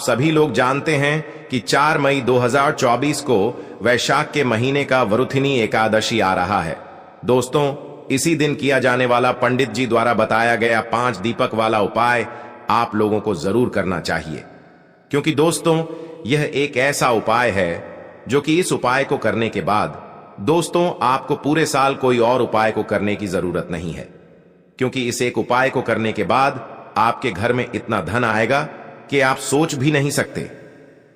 सभी लोग जानते हैं कि 4 मई 2024 को वैशाख के महीने का वरुथिनी एकादशी आ रहा है। दोस्तों, इसी दिन किया जाने वाला पंडित जी द्वारा बताया गया 5 दीपक वाला उपाय आप लोगों को जरूर करना चाहिए, क्योंकि दोस्तों यह एक ऐसा उपाय है जो कि इस उपाय को करने के बाद दोस्तों आपको पूरे साल कोई और उपाय को करने की जरूरत नहीं है, क्योंकि इस एक उपाय को करने के बाद आपके घर में इतना धन आएगा कि आप सोच भी नहीं सकते।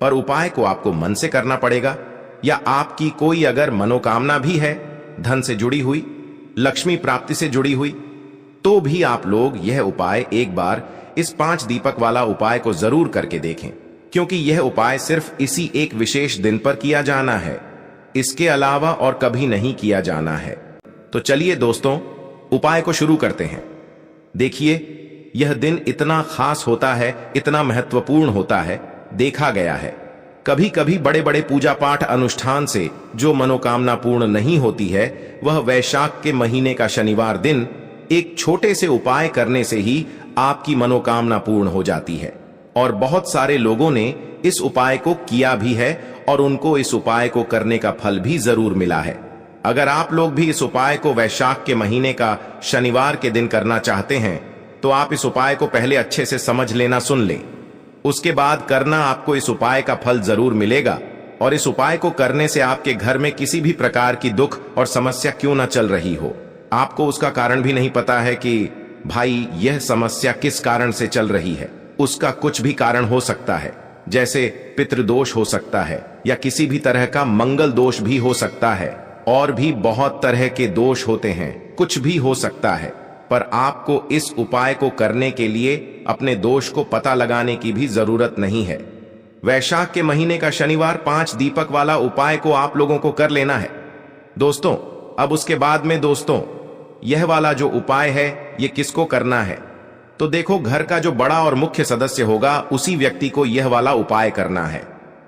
पर उपाय को आपको मन से करना पड़ेगा, या आपकी कोई अगर मनोकामना भी है धन से जुड़ी हुई, लक्ष्मी प्राप्ति से जुड़ी हुई, तो भी आप लोग यह उपाय एक बार इस 5 दीपक वाला उपाय को जरूर करके देखें, क्योंकि यह उपाय सिर्फ इसी एक विशेष दिन पर किया जाना है, इसके अलावा और कभी नहीं किया जाना है। तो चलिए दोस्तों उपाय को शुरू करते हैं। देखिए, यह दिन इतना खास होता है, इतना महत्वपूर्ण होता है, देखा गया है कभी कभी बड़े बड़े पूजा पाठ अनुष्ठान से जो मनोकामना पूर्ण नहीं होती है, वह वैशाख के महीने का शनिवार दिन एक छोटे से उपाय करने से ही आपकी मनोकामना पूर्ण हो जाती है। और बहुत सारे लोगों ने इस उपाय को किया भी है और उनको इस उपाय को करने का फल भी जरूर मिला है। अगर आप लोग भी इस उपाय को वैशाख के महीने का शनिवार के दिन करना चाहते हैं, तो आप इस उपाय को पहले अच्छे से समझ लेना, सुन लें, उसके बाद करना, आपको इस उपाय का फल जरूर मिलेगा। और इस उपाय को करने से आपके घर में किसी भी प्रकार की दुख और समस्या क्यों ना चल रही हो, आपको उसका कारण भी नहीं पता है कि भाई यह समस्या किस कारण से चल रही है, उसका कुछ भी कारण हो सकता है, जैसे पितृदोष हो सकता है, या किसी भी तरह का मंगल दोष भी हो सकता है, और भी बहुत तरह के दोष होते हैं, कुछ भी हो सकता है। पर आपको इस उपाय को करने के लिए अपने दोष को पता लगाने की भी जरूरत नहीं है। वैशाख के महीने का शनिवार 5 दीपक वाला उपाय को आप लोगों को कर लेना है दोस्तों। अब उसके बाद में दोस्तों यह वाला जो उपाय है ये किसको करना है, तो देखो घर का जो बड़ा और मुख्य सदस्य होगा उसी व्यक्ति को यह वाला उपाय करना है।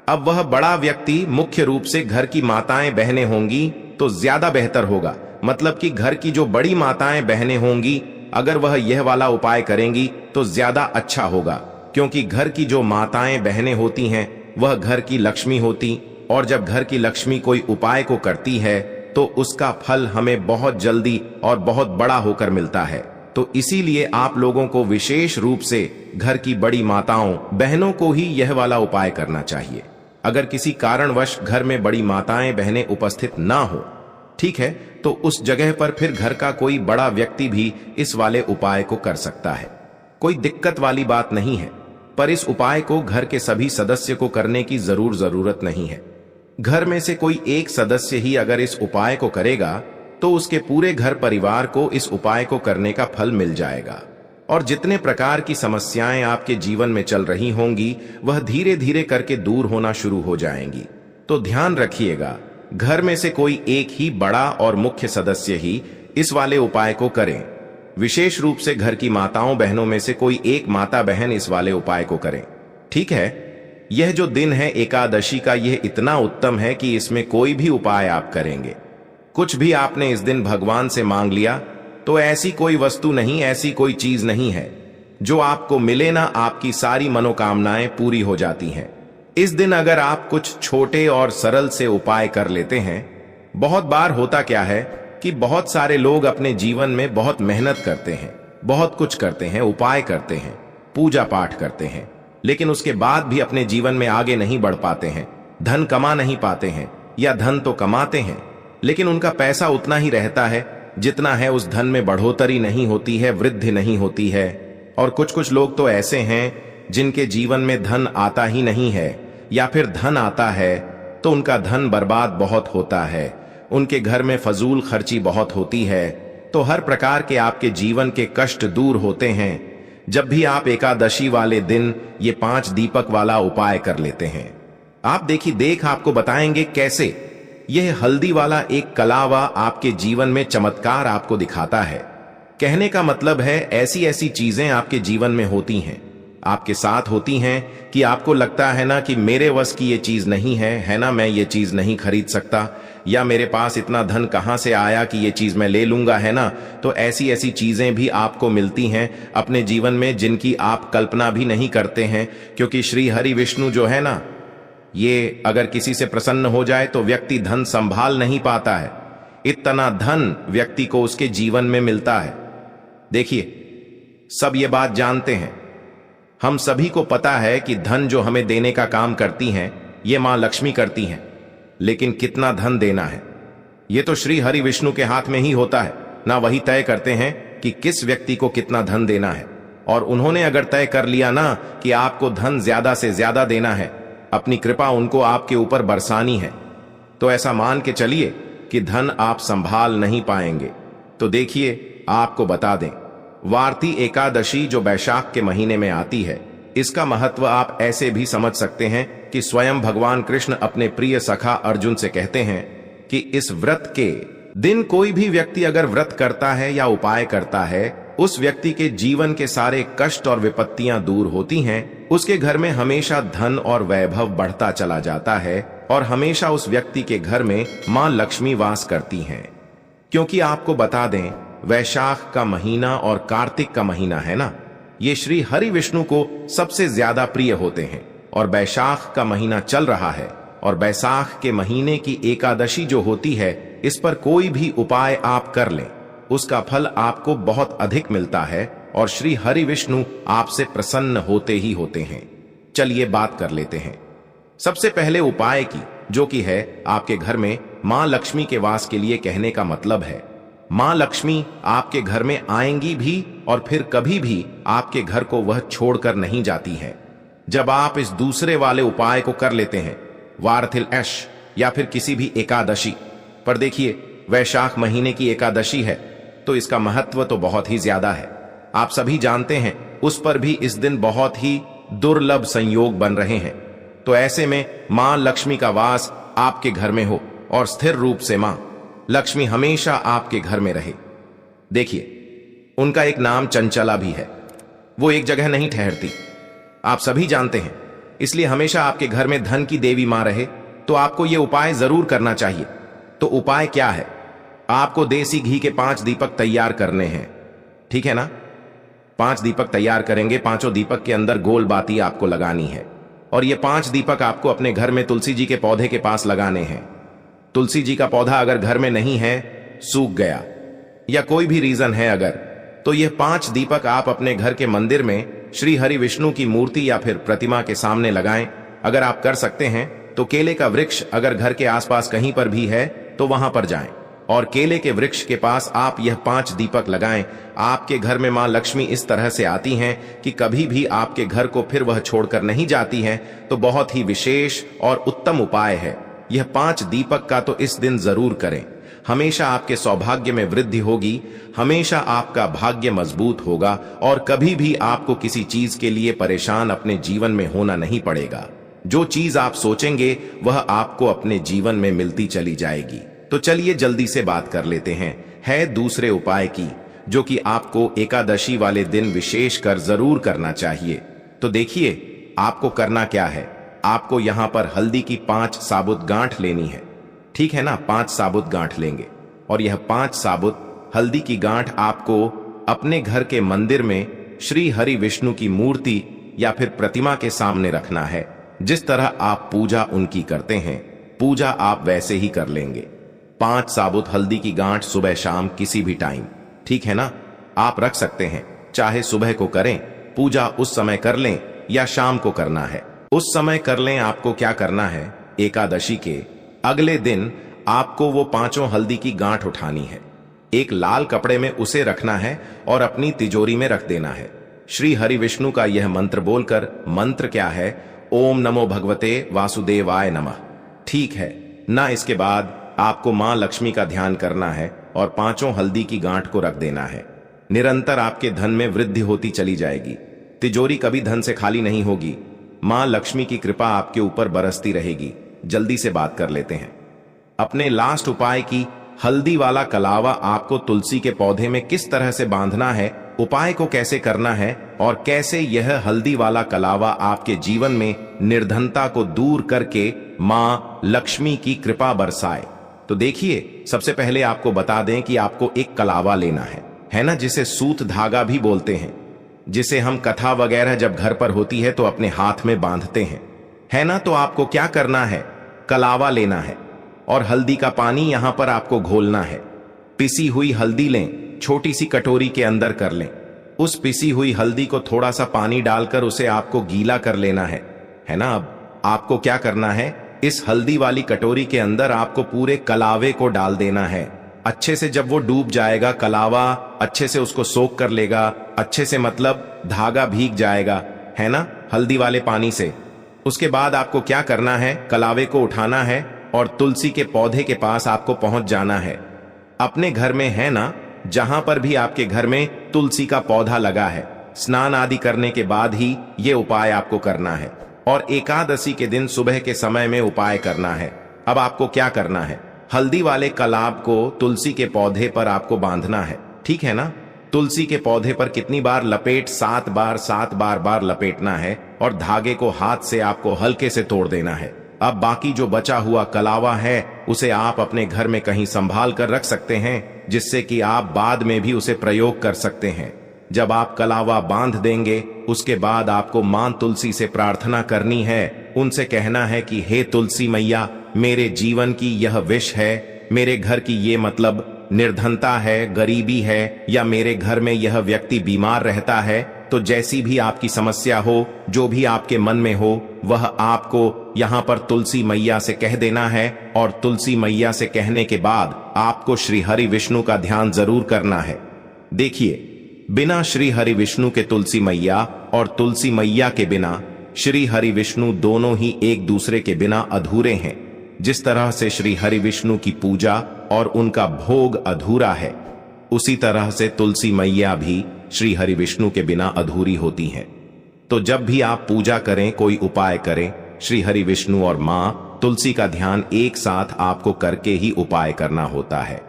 अब वह बड़ा व्यक्ति मुख्य रूप से घर की माताएं बहनें होंगी तो ज्यादा बेहतर होगा, मतलब कि घर की जो बड़ी माताएं बहनें होंगी अगर वह यह वाला उपाय करेंगी तो ज्यादा अच्छा होगा, क्योंकि घर की जो माताएं बहनें होती हैं वह घर की लक्ष्मी होती, और जब घर की लक्ष्मी कोई उपाय को करती है तो उसका फल हमें बहुत जल्दी और बहुत बड़ा होकर मिलता है। तो इसीलिए आप लोगों को विशेष रूप से घर की बड़ी माताओं बहनों को ही यह वाला उपाय करना चाहिए। अगर किसी कारणवश घर में बड़ी माताएं बहनें उपस्थित ना हो, ठीक है, तो उस जगह पर फिर घर का कोई बड़ा व्यक्ति भी इस वाले उपाय को कर सकता है, कोई दिक्कत वाली बात नहीं है। पर इस उपाय को घर के सभी सदस्य को करने की जरूरत नहीं है। घर में से कोई एक सदस्य ही अगर इस उपाय को करेगा तो उसके पूरे घर परिवार को इस उपाय को करने का फल मिल जाएगा, और जितने प्रकार की समस्याएं आपके जीवन में चल रही होंगी वह धीरे धीरे करके दूर होना शुरू हो जाएंगी। तो ध्यान रखिएगा, घर में से कोई एक ही बड़ा और मुख्य सदस्य ही इस वाले उपाय को करें। विशेष रूप से घर की माताओं बहनों में से कोई एक माता बहन इस वाले उपाय को करें, ठीक है। यह जो दिन है एकादशी का, यह इतना उत्तम है कि इसमें कोई भी उपाय आप करेंगे, कुछ भी आपने इस दिन भगवान से मांग लिया तो ऐसी कोई वस्तु नहीं, ऐसी कोई चीज नहीं है जो आपको मिले ना, आपकी सारी मनोकामनाएं पूरी हो जाती हैं। इस दिन अगर आप कुछ छोटे और सरल से उपाय कर लेते हैं, बहुत बार होता क्या है कि बहुत सारे लोग अपने जीवन में बहुत मेहनत करते हैं, बहुत कुछ करते हैं, उपाय करते हैं, पूजा पाठ करते हैं, लेकिन उसके बाद भी अपने जीवन में आगे नहीं बढ़ पाते हैं, धन कमा नहीं पाते हैं, या धन तो कमाते हैं लेकिन उनका पैसा उतना ही रहता है जितना है, उस धन में बढ़ोतरी नहीं होती है, वृद्धि नहीं होती है। और कुछ लोग तो ऐसे हैं जिनके जीवन में धन आता ही नहीं है, या फिर धन आता है तो उनका धन बर्बाद बहुत होता है, उनके घर में फजूल खर्ची बहुत होती है। तो हर प्रकार के आपके जीवन के कष्ट दूर होते हैं जब भी आप एकादशी वाले दिन ये 5 दीपक वाला उपाय कर लेते हैं। आप देख आपको बताएंगे कैसे। यह हल्दी वाला एक कलावा आपके जीवन में चमत्कार आपको दिखाता है। कहने का मतलब है ऐसी ऐसी चीजें आपके जीवन में होती हैं, आपके साथ होती हैं कि आपको लगता है ना कि मेरे वश की ये चीज नहीं है ना, मैं ये चीज नहीं खरीद सकता, या मेरे पास इतना धन कहां से आया कि ये चीज मैं ले लूंगा, है ना। तो ऐसी ऐसी चीजें भी आपको मिलती हैं अपने जीवन में जिनकी आप कल्पना भी नहीं करते हैं, क्योंकि श्री हरि विष्णु जो है ना, ये अगर किसी से प्रसन्न हो जाए तो व्यक्ति धन संभाल नहीं पाता है। इतना धन व्यक्ति को उसके जीवन में मिलता है। देखिए, सब ये बात जानते हैं, हम सभी को पता है कि धन जो हमें देने का काम करती हैं ये मां लक्ष्मी करती हैं, लेकिन कितना धन देना है ये तो श्री हरि विष्णु के हाथ में ही होता है ना। वही तय करते हैं कि किस व्यक्ति को कितना धन देना है, और उन्होंने अगर तय कर लिया ना कि आपको धन ज्यादा से ज्यादा देना है, अपनी कृपा उनको आपके ऊपर बरसानी है, तो ऐसा मान के चलिए कि धन आप संभाल नहीं पाएंगे। तो देखिए, आपको बता दें, वार्ती एकादशी जो बैशाख के महीने में आती है, इसका महत्व आप ऐसे भी समझ सकते हैं कि स्वयं भगवान कृष्ण अपने प्रिय सखा अर्जुन से कहते हैं कि इस व्रत के दिन कोई भी व्यक्ति अगर व्रत करता है या उपाय करता है, उस व्यक्ति के जीवन के सारे कष्ट और विपत्तियां दूर होती हैं, उसके घर में हमेशा धन और वैभव बढ़ता चला जाता है, और हमेशा उस व्यक्ति के घर में मां लक्ष्मी वास करती हैं। क्योंकि आपको बता दें, वैशाख का महीना और कार्तिक का महीना है ना, ये श्री हरि विष्णु को सबसे ज्यादा प्रिय होते हैं। और बैशाख का महीना चल रहा है, और बैसाख के महीने की एकादशी जो होती है, इस पर कोई भी उपाय आप कर लें, उसका फल आपको बहुत अधिक मिलता है, और श्री हरि विष्णु आपसे प्रसन्न होते ही होते हैं। चलिए बात कर लेते हैं सबसे पहले उपाय की, जो कि है आपके घर में मां लक्ष्मी के वास के लिए। कहने का मतलब है, मां लक्ष्मी आपके घर में आएंगी भी, और फिर कभी भी आपके घर को वह छोड़कर नहीं जाती है। जब आप इस दूसरे वाले उपाय को कर लेते हैं, वार्थिल ऐश या फिर किसी भी एकादशी पर, देखिए वैशाख महीने की एकादशी है तो इसका महत्व तो बहुत ही ज्यादा है। आप सभी जानते हैं, उस पर भी इस दिन बहुत ही दुर्लभ संयोग बन रहे हैं। तो ऐसे में मां लक्ष्मी का वास आपके घर में हो, और स्थिर रूप से मां लक्ष्मी हमेशा आपके घर में रहे। देखिए, उनका एक नाम चंचला भी है, वो एक जगह नहीं ठहरती, आप सभी जानते हैं। इसलिए हमेशा आपके घर में धन की देवी मां रहे, तो आपको यह उपाय जरूर करना चाहिए। तो उपाय क्या है? आपको देसी घी के 5 दीपक तैयार करने हैं, ठीक है ना। 5 दीपक तैयार करेंगे, 5 दीपक के अंदर गोल बाती आपको लगानी है, और ये 5 दीपक आपको अपने घर में तुलसी जी के पौधे के पास लगाने हैं। तुलसी जी का पौधा अगर घर में नहीं है, सूख गया या कोई भी रीजन है अगर, तो ये 5 दीपक आप अपने घर के मंदिर में श्री हरि विष्णु की मूर्ति या फिर प्रतिमा के सामने लगाएं। अगर आप कर सकते हैं तो केले का वृक्ष अगर घर के आसपास कहीं पर भी है तो वहां पर जाएं, और केले के वृक्ष के पास आप यह 5 दीपक लगाएं। आपके घर में मां लक्ष्मी इस तरह से आती हैं कि कभी भी आपके घर को फिर वह छोड़कर नहीं जाती हैं। तो बहुत ही विशेष और उत्तम उपाय है यह 5 दीपक का, तो इस दिन जरूर करें। हमेशा आपके सौभाग्य में वृद्धि होगी, हमेशा आपका भाग्य मजबूत होगा, और कभी भी आपको किसी चीज के लिए परेशान अपने जीवन में होना नहीं पड़ेगा। जो चीज आप सोचेंगे वह आपको अपने जीवन में मिलती चली जाएगी। तो चलिए जल्दी से बात कर लेते हैं, है दूसरे उपाय की, जो कि आपको एकादशी वाले दिन विशेष कर जरूर करना चाहिए। तो देखिए, आपको करना क्या है, आपको यहां पर हल्दी की 5 साबुत गांठ लेनी है, ठीक है ना। 5 साबुत गांठ लेंगे, और यह 5 साबुत हल्दी की गांठ आपको अपने घर के मंदिर में श्री हरि विष्णु की मूर्ति या फिर प्रतिमा के सामने रखना है। जिस तरह आप पूजा उनकी करते हैं, पूजा आप वैसे ही कर लेंगे। 5 साबुत हल्दी की गांठ सुबह शाम किसी भी टाइम, ठीक है ना। आप रख सकते हैं, चाहे सुबह को करें, पूजा उस समय कर लें, या शाम को करना है उस समय कर लें। आपको क्या करना है, एकादशी के अगले दिन आपको वो 5 हल्दी की गांठ उठानी है, एक लाल कपड़े में उसे रखना है और अपनी तिजोरी में रख देना है। श्री हरि विष्णु का यह मंत्र बोलकर, मंत्र क्या है, ओम नमो भगवते वासुदेवाय नमः, ठीक है ना। इसके बाद आपको मां लक्ष्मी का ध्यान करना है और 5 हल्दी की गांठ को रख देना है। निरंतर आपके धन में वृद्धि होती चली जाएगी, तिजोरी कभी धन से खाली नहीं होगी, मां लक्ष्मी की कृपा आपके ऊपर बरसती रहेगी। जल्दी से बात कर लेते हैं अपने लास्ट उपाय की। हल्दी वाला कलावा आपको तुलसी के पौधे में किस तरह से बांधना है, उपाय को कैसे करना है, और कैसे यह हल्दी वाला कलावा आपके जीवन में निर्धनता को दूर करके मां लक्ष्मी की कृपा बरसाए। तो देखिए, सबसे पहले आपको बता दें कि आपको एक कलावा लेना है ना, जिसे सूत धागा भी बोलते हैं, जिसे हम कथा वगैरह जब घर पर होती है तो अपने हाथ में बांधते हैं, है ना। तो आपको क्या करना है, कलावा लेना है और हल्दी का पानी यहां पर आपको घोलना है। पिसी हुई हल्दी लें, छोटी सी कटोरी के अंदर कर लें। उस पिसी हुई हल्दी को थोड़ा सा पानी डालकर उसे आपको गीला कर लेना है ना। अब आपको क्या करना है, इस हल्दी वाली कटोरी के अंदर आपको पूरे कलावे को डाल देना है। अच्छे से जब वो डूब जाएगा, कलावा अच्छे से उसको सोख कर लेगा, अच्छे से मतलब धागा भीग जाएगा, है ना, हल्दी वाले पानी से। उसके बाद आपको क्या करना है, कलावे को उठाना है और तुलसी के पौधे के पास आपको पहुंच जाना है। अपने घर में, है ना, जहां पर भी आपके घर में तुलसी का पौधा लगा है, स्नान आदि करने के बाद ही ये उपाय आपको करना है और एकादशी के दिन सुबह के समय में उपाय करना है। अब आपको क्या करना है, हल्दी वाले कलाब को तुलसी के पौधे पर आपको बांधना है, ठीक है ना। तुलसी के पौधे पर कितनी बार लपेट, 7 बार, 7 बार लपेटना है और धागे को हाथ से आपको हल्के से तोड़ देना है। अब बाकी जो बचा हुआ कलावा है उसे आप अपने घर में कहीं संभाल कर रख सकते हैं, जिससे कि आप बाद में भी उसे प्रयोग कर सकते हैं। जब आप कलावा बांध देंगे, उसके बाद आपको मां तुलसी से प्रार्थना करनी है। उनसे कहना है कि हे तुलसी मैया, मेरे जीवन की यह विष है, मेरे घर की ये मतलब निर्धनता है, गरीबी है, या मेरे घर में यह व्यक्ति बीमार रहता है, तो जैसी भी आपकी समस्या हो, जो भी आपके मन में हो, वह आपको यहाँ पर तुलसी मैया से कह देना है। और तुलसी मैया से कहने के बाद आपको श्री हरि विष्णु का ध्यान जरूर करना है। देखिए, बिना श्री हरि विष्णु के तुलसी मैया और तुलसी मैया के बिना श्री हरि विष्णु दोनों ही एक दूसरे के बिना अधूरे हैं। जिस तरह से श्री हरि विष्णु की पूजा और उनका भोग अधूरा है, उसी तरह से तुलसी मैया भी श्री हरि विष्णु के बिना अधूरी होती हैं। तो जब भी आप पूजा करें, कोई उपाय करें, श्री हरि विष्णु और मां तुलसी का ध्यान एक साथ आपको करके ही उपाय करना होता है।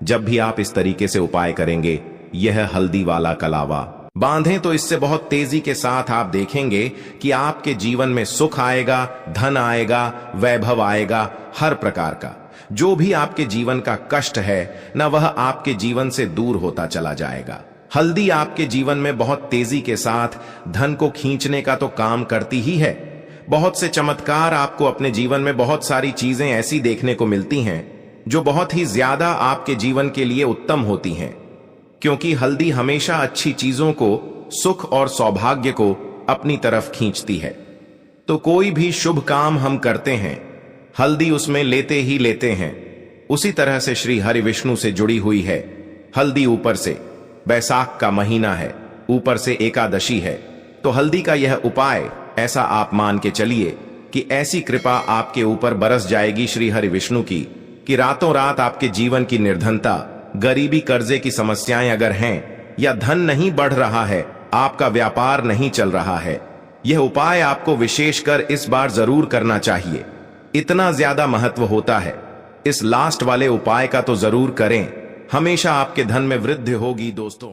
जब भी आप इस तरीके से उपाय करेंगे, यह हल्दी वाला कलावा बांधें, तो इससे बहुत तेजी के साथ आप देखेंगे कि आपके जीवन में सुख आएगा, धन आएगा, वैभव आएगा, हर प्रकार का जो भी आपके जीवन का कष्ट है ना, वह आपके जीवन से दूर होता चला जाएगा। हल्दी आपके जीवन में बहुत तेजी के साथ धन को खींचने का तो काम करती ही है। बहुत से चमत्कार आपको अपने जीवन में, बहुत सारी चीजें ऐसी देखने को मिलती हैं जो बहुत ही ज्यादा आपके जीवन के लिए उत्तम होती हैं, क्योंकि हल्दी हमेशा अच्छी चीजों को, सुख और सौभाग्य को अपनी तरफ खींचती है। तो कोई भी शुभ काम हम करते हैं, हल्दी उसमें लेते ही लेते हैं। उसी तरह से श्री हरि विष्णु से जुड़ी हुई है हल्दी। ऊपर से बैसाख का महीना है, ऊपर से एकादशी है, तो हल्दी का यह उपाय ऐसा आप मान के चलिए कि ऐसी कृपा आपके ऊपर बरस जाएगी श्री हरि विष्णु की, कि रातों रात आपके जीवन की निर्धनता, गरीबी, कर्जे की समस्याएं अगर हैं, या धन नहीं बढ़ रहा है, आपका व्यापार नहीं चल रहा है, यह उपाय आपको विशेषकर इस बार जरूर करना चाहिए। इतना ज्यादा महत्व होता है। इस लास्ट वाले उपाय का तो जरूर करें, हमेशा आपके धन में वृद्धि होगी दोस्तों।